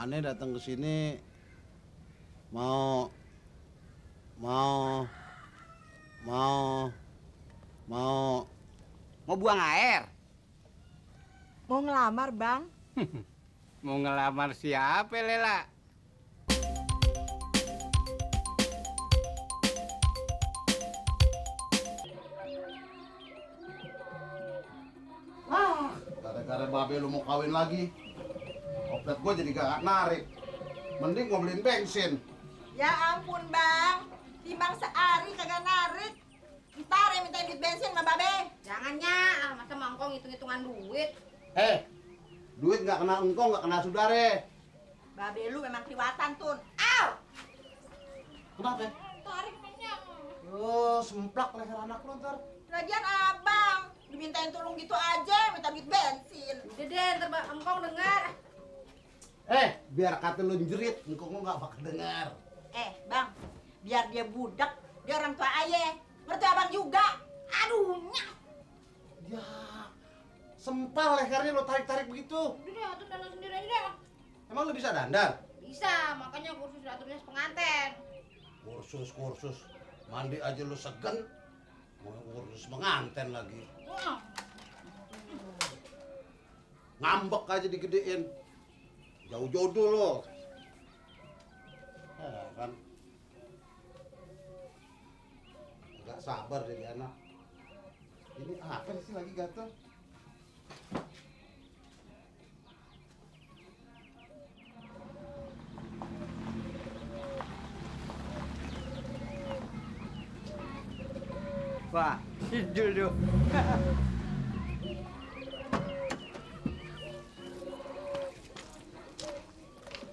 Aneh datang ke sini mau mau mau mau Mau buang air? Mau ngelamar, Bang? Mau ngelamar siapa, Lela? Gara-gara babe lu mau kawin lagi. Oplet gua jadi gak narik. Mending gua beliin bensin. Ya ampun, Bang. Timbang sehari kagak narik. Ntar yang minta duit bensin sama Babe. Jangannya, masa mangkong hitung-hitungan duit. Duit gak kena engkong, gak kena sudare. Babe lu memang kliwatan, Tun. Aw! Kenapa? Tarik mainnya. Yo, semplak leher anak lu ntar. Lagian abang dimintain tolong gitu aja, minta duit bensin. Udah deh, ntar mangkong dengar. Biar kata lu jerit, engkong gak bakal dengar. Bang, biar dia budak, dia orang tua ayah. Mertua abang juga. Aduh, nyak. Ya, sempal lehernya lo tarik-tarik begitu. Udah deh, atur dandan sendiri aja deh. Emang lu bisa dandar? Bisa, makanya kursus aturnya pengantin. Kursus. Mandi aja lu segen. Mau kursus menganten lagi. Ngambek aja digedein. Jauh jodoh lo. Kan. Gak sabar jadi anak. Ini apa sih lagi gatel? Wah, sidul tuh.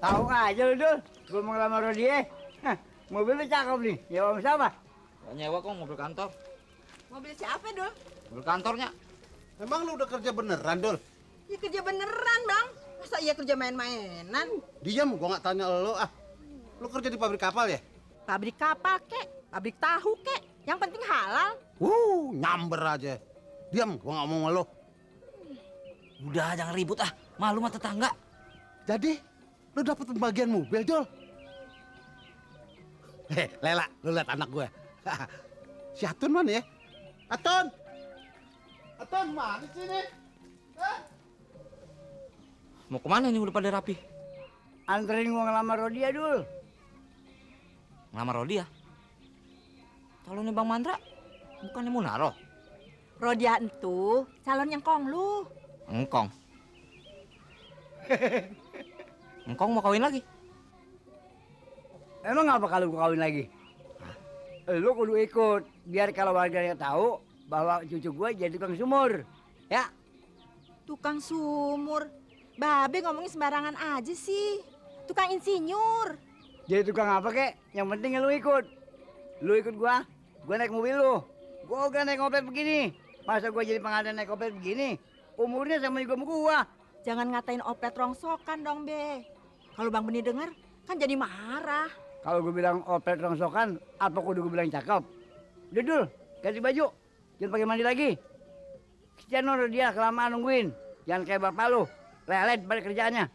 Tahu aja lu, Dul. Gua mau ngelamar dia. Mobilnya cakep nih. Ya, Om siapa? Nyewa kok mobil kantor. Mobil siapa, Dul? Mobil kantornya. Emang lu udah kerja beneran, Dul? Ya kerja beneran, Bang. Masa iya kerja main-mainan? Diam, gua nggak tanya lo ah. Lu kerja di pabrik kapal ya? Pabrik kapal, kek. Pabrik tahu, kek. Yang penting halal. Nyamber aja. Diam, gua nggak mau ngeluh. Udah jangan ribut ah. Malu mah tetangga. Jadi, lu dapat pembagian mobil, Dul? Lela, lu lihat anak gue. Si Atun mana ya? Atun! Atun, mana sih ini? Mau kemana nih udah pada rapi? Anterin gua ngelamar Rodia, Dul. Ngelamar Rodia? Calonnya Bang Mandra? Bukannya Munaro? Rodia itu calon yang kong lu. Engkong. Engkong mau kawin lagi? Emang apa kalau gua kawin lagi? Lu kudu ikut, biar kalau warganya tahu bahwa cucu gua jadi tukang sumur. Ya? Tukang sumur. Babe ngomongin sembarangan aja sih. Tukang insinyur. Jadi tukang apa kek? Yang penting lu ikut. Lu ikut gua naik mobil lu. Gua udah naik oplet begini. Masa gua jadi pengantin naik oplet begini? Umurnya sama juga sama gua. Jangan ngatain oplet rongsokan dong, Be. Kalau Bang Beni denger, kan jadi marah. Kalau gue bilang oplet rongsokan, apa kudu gue bilang cakep? Dudul, ganti baju. Jangan pakai mandi lagi. Kesian lo dia kelamaan nungguin. Jangan kayak bapak lu. Lelet balik kerjaannya.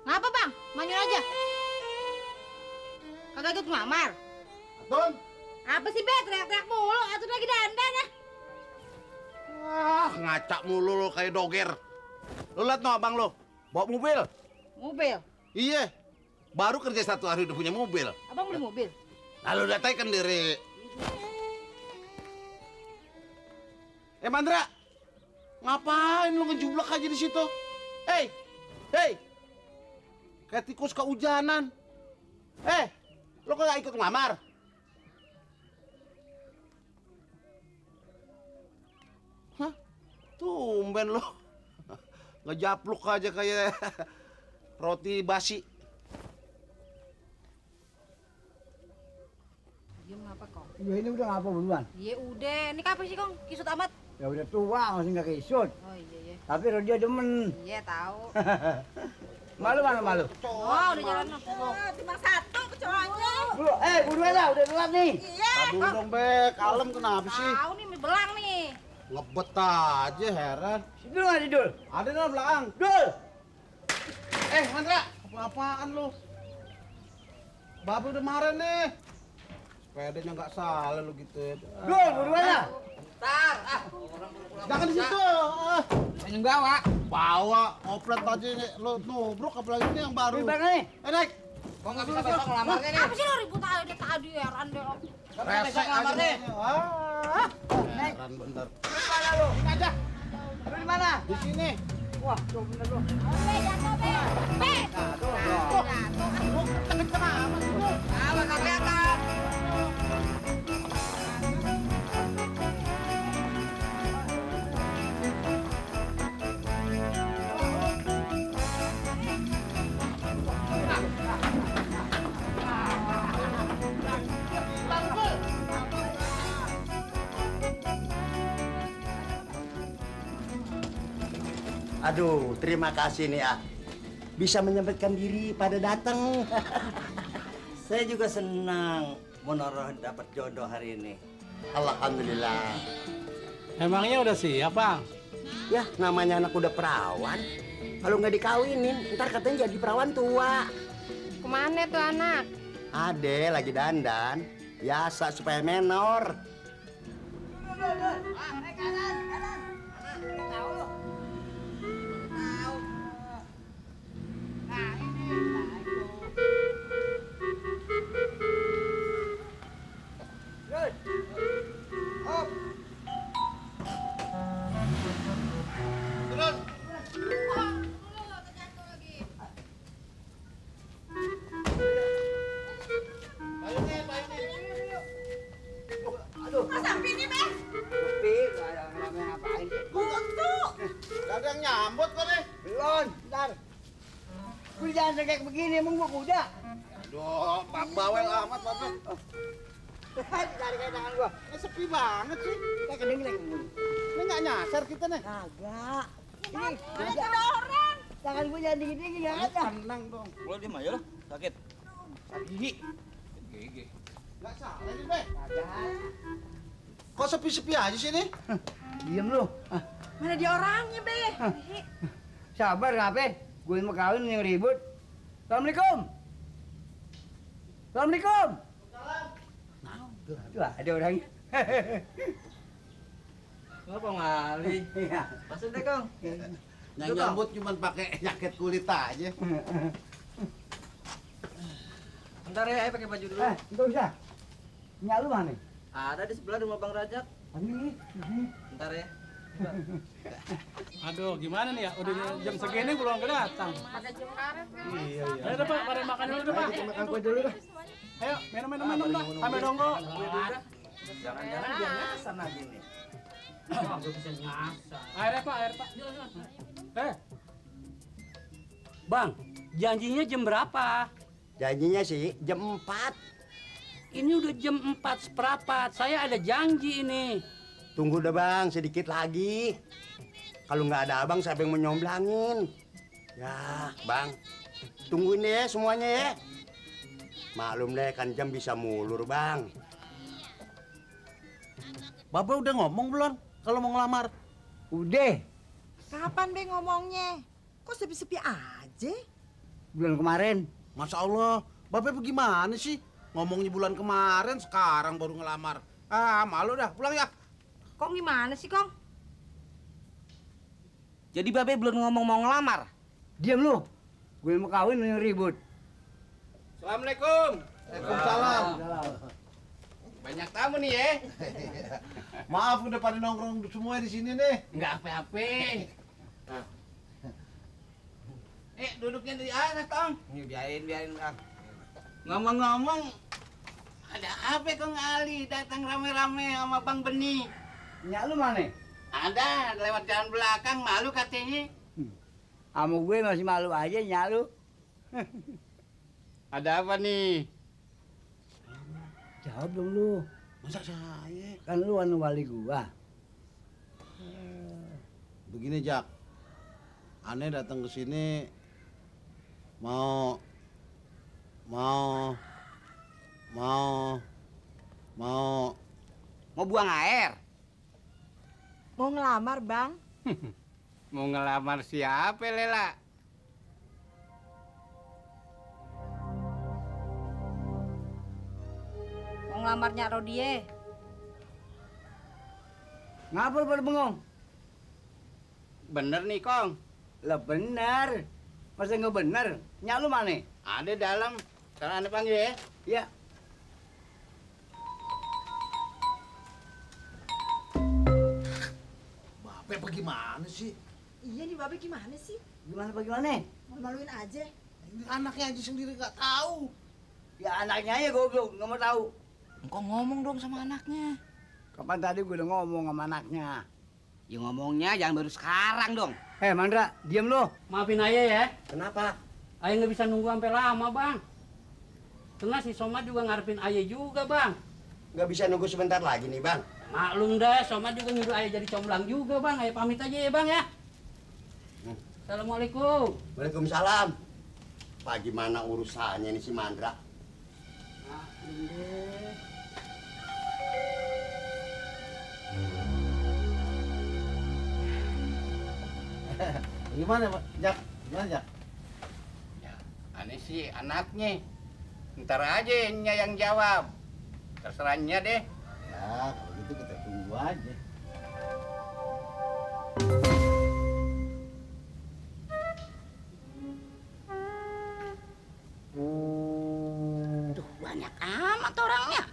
Ngapa, Bang? Manyur aja. Kagak ikut ngelamar. Atun! Apa sih, Be? Teriak-teriak mulu. Atur lagi dandan ya. Wah, ngacak mulu lo kayak doger. Lu liat no abang lo, bawa mobil. Mobil. Iya, baru kerja 1 hari udah punya mobil. Abang beli mobil. Lalu udah teken diri. Mandra, ngapain lu ngejublak aja di situ? Hei, kayak tikus kehujanan. Lu kok gak ikut ngelamar? Hah? Tumben lo. Ngejapluk aja kayak roti basi. Diem ngapa kok? Ya ini udah ngapa duluan? Iya udah. Ini kapan sih, Kong? Kisut amat. Ya udah tua, masih nggak keisut. Oh iya. Tapi Rodia demen. Iya tahu. Malu mana malu? Oh, udah jalan. Timbang satu kecoanya. Buruan lah, udah telat nih. Iya. Aduh dong, Be. Kalem kenapa sih? Tahu nih, mie belang nih. Ngebet aja, heran. Si Dul nggak si Dul? Ada dalam belakang. Dul! Mandra, apa-apaan lu? Babe udah marah nih. Sepedanya nggak salah lu gitu. Dul, buruan lah. Jangan di situ. Yang bawa. Bawa oplet aja nih. Lu nubruk apalagi ini yang baru. Ini belakang nih. Naik. Kok nggak bisa besok ngelamarnya nih? Apa sih lo ribut aja dari tadi heran deh lo. Resek aja nih. Heran bener. Di mana lu? Ini aja. Lu di mana? Di sini. Wah, tuh bener lu. Be, jatuh be. Be. Kenceng amat lu. Awas, nggak kelihatan. Aduh, terima kasih nih ah. Bisa menyempatkan diri pada datang. Saya juga senang Monoroh dapat jodoh hari ini. Alhamdulillah. Emangnya udah siap, Bang? Ya, namanya anak udah perawan. Kalau nggak dikawinin, ntar katanya jadi perawan tua. Kemana tuh anak? Ade lagi dandan. Biasa supaya menor. Mas sampai nih, Be. Tapi, nggak ada ngapain. Buntu. Gak ada yang nyambut kok nih. Belum, ntar. Gue jangan kayak begini, emang gua kuda. Aduh, Pak bawel amat, Babe. Cari kayak tangan gua. Ini sepi banget sih. Kayak kedeng lagi. Ini nggak nyasar kita nih. Kagak. Ini, Ada orang. tangan gua jangan dikit-dikit, nggak ada. Tenang dong. Lo diem aja lo, sakit. Gigi. Nggak salah nih, Be. Kagak. Kok sepi-sepi aja sih nih? Diem lu. Mana dia orangnya, Be? Sabar, ngapain? Gue mau kawin yang ribut. Assalamualaikum. Assalamualaikum. Tuh ada orangnya. Kenapa ngali? Iya. Masuk deh, Kang. Yang nyambut cuma pakai jaket kulit aja. Bentar ya, ayo pakai baju dulu. Enggak usah. Nyak lu mana? Ada di sebelah rumah Bang Rajak. Ini. Bentar ya. Aduh, gimana nih ya? Udah jam segini belum datang. Ada jam karet. Iya. Ayo dah, Pak, pada makan dulu dah, Pak. Makan kue dulu dah. Ayo, minum, Pak. Ambil donggo. Jangan-jangan dia nyasar lagi nih. Air, Pak, air, Pak. Bang, janjinya jam berapa? Janjinya sih jam 4. Ini udah jam 4:15. Saya ada janji ini. Tunggu deh bang, sedikit lagi. Kalau nggak ada abang, siapa yang mau nyomblangin? Ya, bang. Tungguin deh semuanya ya. Maklum deh, kan jam bisa mulur bang. Babe udah ngomong belum kalau mau ngelamar? Udah. Kapan, Be, ngomongnya? Kok sepi-sepi aja? Bulan kemarin. Masya Allah, Babe bagaimana sih? Ngomongnya bulan kemarin, sekarang baru ngelamar. Ah, malu dah, pulang ya. Kok gimana sih, Kong? Jadi Babe belum ngomong mau ngelamar. Diam lu. Gue mau kawin yang ribut. Assalamualaikum. Waalaikumsalam. Banyak tamu nih ya. Maaf udah pada nongkrong semua di sini nih. Enggak apa-apa. Duduknya di atas, Tong. Biarin, Bang. Ngomong-ngomong, ada apa Kong Ali datang rame-rame sama Bang Beni? Nyak lu mana? Ada, lewat jalan belakang, malu katanya. Sama gue masih malu aja nyak lu. Ada apa nih? Jawab dong lu. Masa saya? Kan lu anu wali gua. Begini Jak, aneh datang ke sini Mau buang air. Mau ngelamar, Bang? Mau ngelamar siapa, Lela? Mau ngelamarnya Rodie. Ngapa lu pada bengong? Bener nih, Kong. Lah bener. Masa nggak bener? Nyak lu mana? Ada dalam. Sekarang Anda panggil ya. Ya. Bapak bagaimana sih? Iya nih, Babe gimana sih? Gimana bagaimana? Malu-maluin aja. Ini anaknya aja sendiri nggak tahu. Ya anaknya aja goblok, nggak mau tahu. Engkau ngomong dong sama anaknya. Kapan tadi gue udah ngomong sama anaknya. Ya ngomongnya jangan baru sekarang dong. Mandra, diam lu. Maafin ayah ya. kenapa? Ayah nggak bisa nunggu sampai lama, Bang. Karena si Somad juga ngarepin ayah juga, Bang. Nggak bisa nunggu sebentar lagi nih, Bang. Maklum dah, Somad juga nyuruh ayah jadi comblang juga, Bang. Ayah pamit aja ya, Bang ya. Assalamualaikum. Waalaikumsalam. Pak, gimana urusannya nih si Mandra? Maklum deh. Gimana, Pak? Jak, gimana, Jak? Ya, aneh sih anaknya. Ntar aja Nya yang jawab. Terserahnya deh. Ya, kalau gitu kita tunggu aja. Tuh, banyak amat orangnya.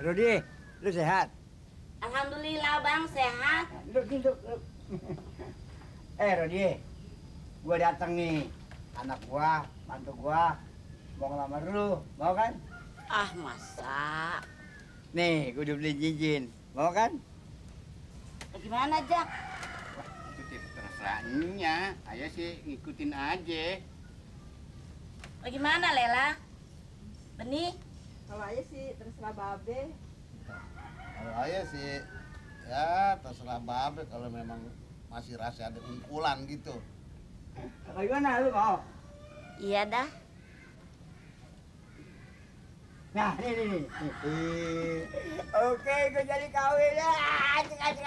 Rodi, lu sehat? Alhamdulillah Bang, sehat. Duduk. Rodi, gua datang nih. Anak gua, mantu gua, mau ngelamar lu, mau kan? Ah, masa? Nih, gua udah beli cincin, mau kan? Gimana, Jak? Itu terserahnya. Ayah sih ngikutin aja. Bagaimana Lela? Benih? Kalau aja sih terserah Babe. Kalau ayah sih, ya terserah Babe kalau memang masih rasa ada kumpulan gitu. Bagaimana lu mau? Iya dah. Nah, nih. Oke, gua jadi kawin ya. Cek.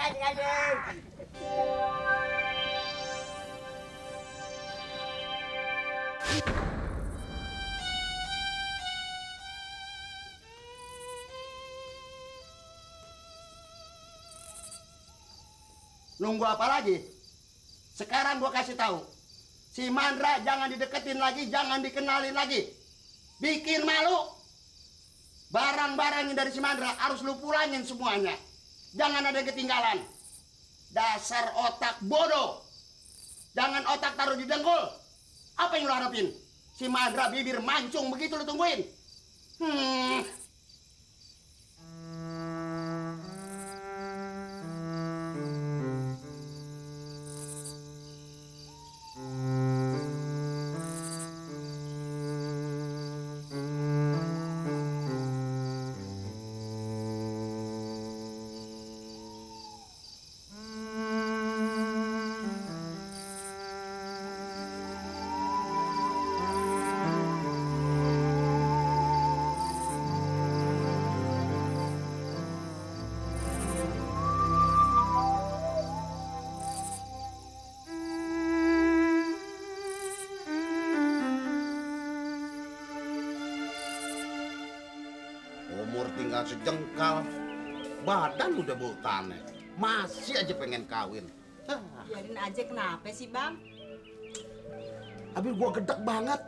Nunggu apa lagi? Sekarang gua kasih tahu. Si Mandra jangan dideketin lagi, jangan dikenalin lagi. Bikin malu. Barang-barangnya dari si Mandra harus lu pulangin semuanya. Jangan ada yang ketinggalan. Dasar otak bodoh. Jangan otak taruh di dengkul. Apa yang lu harapin? Si Mandra bibir mancung begitu lu tungguin. Umur tinggal sejengkal, badan udah bau tanah, masih aja pengen kawin. Biarin aja, kenapa sih, Bang? Habis gua gedek banget.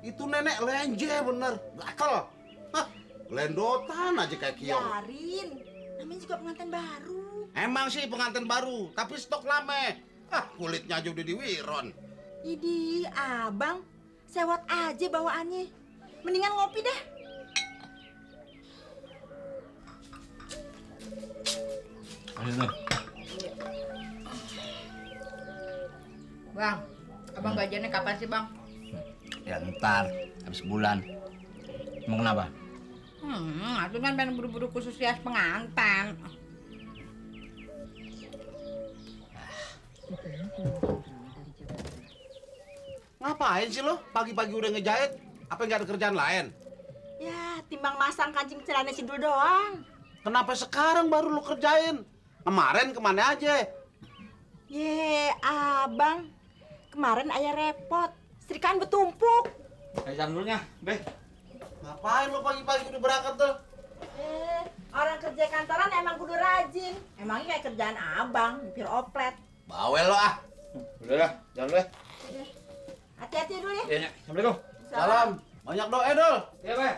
Itu nenek lenje bener, gatel. Hah, gelendotan aja kayak kiong. Biarin. Namanya juga pengantin baru. Emang sih pengantin baru, tapi stok lama. Ah, kulitnya aja udah diwiron. Idih, Abang. Sewot aja bawaannya. Mendingan ngopi dah. Bang, abang gajiannya kapan sih, Bang? Ya ntar, habis bulan. Mau kenapa? Itu kan pengen buru-buru khusus rias pengantin. Ngapain sih lo pagi-pagi udah ngejahit? Apa nggak ada kerjaan lain? Ya, timbang masang kancing celana si Dul doang. Kenapa sekarang baru lo kerjain? Kemarin kemana aja? Ye, abang. Kemarin ayah repot. Setrikaan bertumpuk. Saya dulu nya, Be. Ngapain lo pagi-pagi udah berangkat tuh? Orang kerja kantoran emang kudu rajin. Emangnya kayak kerjaan abang, nyupir oplet. Bawel lo ah. Udah dah, jalan dulu ya. Hati-hati dulu ya. Iya, Nya. Assalamualaikum. Salam. Banyak doa Dul. Iya, Be.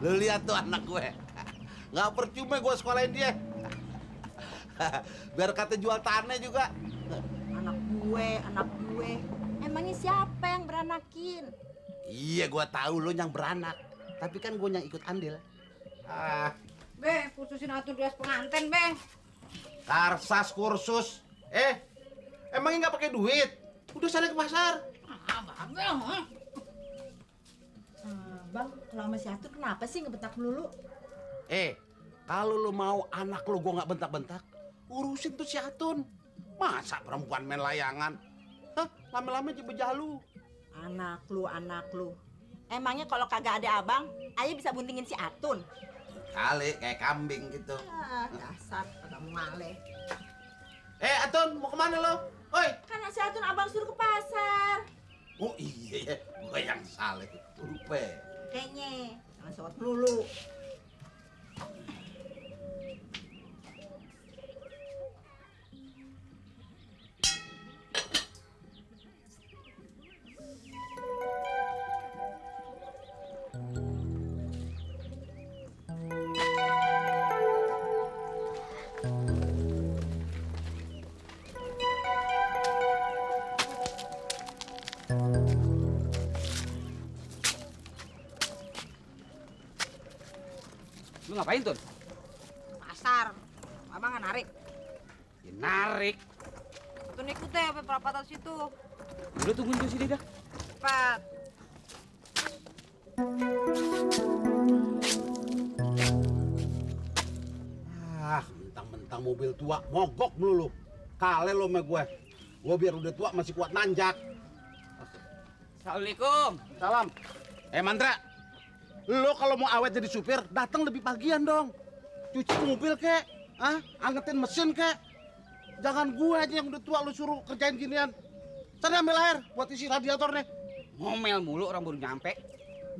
Lu lihat tuh anak gue. Nggak percuma gue sekolahin dia. Biar kata jual tanah juga. Anak gue. Emangnya siapa yang beranakin? Iya, gue tahu lo yang beranak. Tapi kan gue yang ikut andil. Be, kursusin atur gelas pengantin, Be. Karsas kursus. Emangnya nggak pakai duit? Udah sana ke pasar. Abang. Bang, kalau sama si Atur kenapa sih ngebentak melulu? Kalau lo mau anak lo gue nggak bentak-bentak, urusin tuh si Atun. Masa perempuan main layangan? Hah, lama-lama jadi bejalu. Anak lu. Emangnya kalau kagak ada abang, ayah bisa buntingin si Atun? Kali kayak kambing gitu. Dasar, kagak mau ngaleh. Atun, mau kemana lo? Oi. Karena si Atun abang suruh ke pasar. Oh iya, gue yang salah. Lupa. Kayaknya, jangan sewot melulu. Lu ngapain, Tun? Pasar. Abang nggak narik. Ya, narik. Atun ikut deh sampai perapatan situ. Udah tungguin di sini dah. Cepat. Mentang-mentang mobil tua, mogok melulu. Kale lo sama gue. Gue biar udah tua masih kuat nanjak. Assalamualaikum. Salam. Mandra, lo kalau mau awet jadi supir, datang lebih pagian dong. Cuci mobil kek, angetin mesin kek. Jangan gue aja yang udah tua lo suruh kerjain ginian. Sana ambil air buat isi radiator nih. Ngomel mulu orang baru nyampe.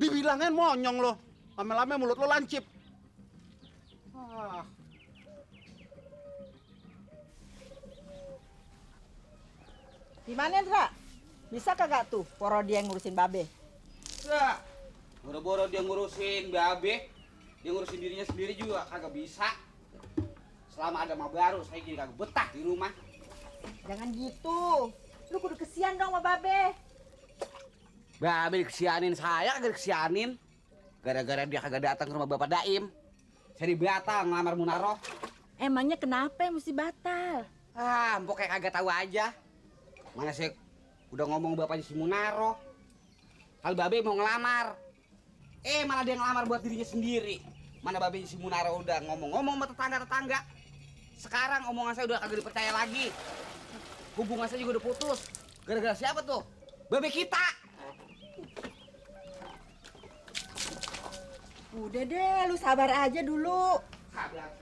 Dibilangin monyong lo. Lama-lama mulut lo lancip. Gimana, Ndra? Bisa kagak tuh poro dia yang ngurusin babe? Bisa. Boro-boro dia ngurusin babe, dia ngurusin dirinya sendiri juga kagak bisa. Selama ada mah baru, saya jadi kagak betah di rumah. Jangan gitu. Lu kudu kesian dong sama babe. Babe dikesianin, saya kagak dikesianin. Gara-gara dia kagak datang ke rumah Bapak Daim. Saya batal ngelamar Munaroh. Emangnya kenapa mesti batal? Empok kayak kagak tahu aja. Mana sih udah ngomong bapaknya si Munaroh. Kalau babe mau ngelamar. Malah dia ngelamar buat dirinya sendiri. Mana babe si Munaroh udah ngomong-ngomong sama tetangga-tetangga. Sekarang omongan saya udah kagak dipercaya lagi. Hubungan saya juga udah putus. Gara-gara siapa tuh? Babe kita. Udah deh, lu sabar aja dulu. Sabar.